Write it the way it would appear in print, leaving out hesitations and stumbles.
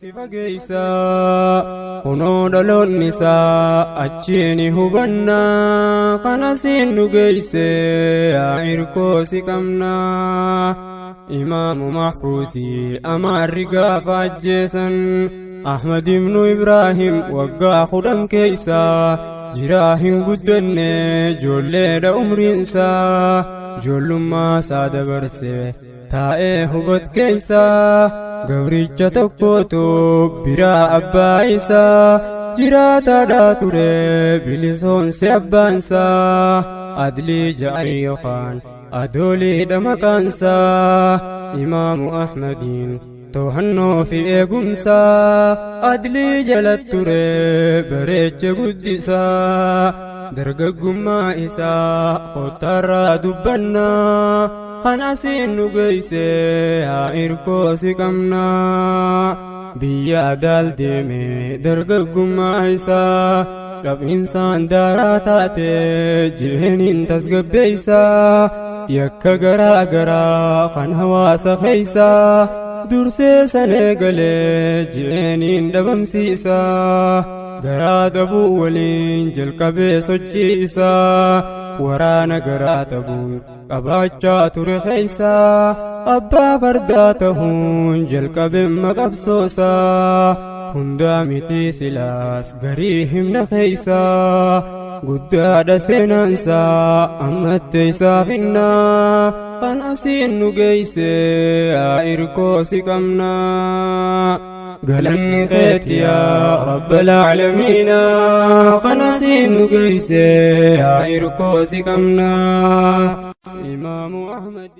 Sifageysa kunoo dhaloonni isaa achiini hubanna kanasiin nu geeyse yaa irkoo si qabna imaamu mahfuusi amaarri gaafa ajjeesan Ahmad ibnu Ibraahim waggaa 10 keeysa jiraa hin guddanne joolleedha umriinsa joollummaa isaa dabarse taa'ee hubat keeysa Gabricha tokkotu biraa abbaa isaa jiraataadhaa ture bilisoomse abbaansa adlii ja'an yookaan adooliidha maqaansa imaamu Ahmadiin to'annoo fi eegumsa adlii jalat ture bareecha guddisa dargaggummaa isaa kottarraa dubbanna kanasiin nu geeyse haa irkoo si qabna biyya adaal deeme dargaggummaa isaa dhab'insaan daaraa taate jireeniin tasgabbeeysa yakka garaa garaa kan hawaasa keeysa dursee sanee galee jireeniin dhabamsiisa garaa dhabuu waliin jalqabee sochii isaa waraana garaa dhabuun qabaachaa ture keeysa abbaa fardaa tahuun jalqabeen maqabsoosa hundaa miti silaas garii himna keeysa guddaadha seenaansa ammatte isaaf hinna kan asiin nu geeyse haa irkoo si qabna galanni keeti yaa rabbal aalamiina kan asiin nu geeyse haa irkoo si qabna imaamu Ahmad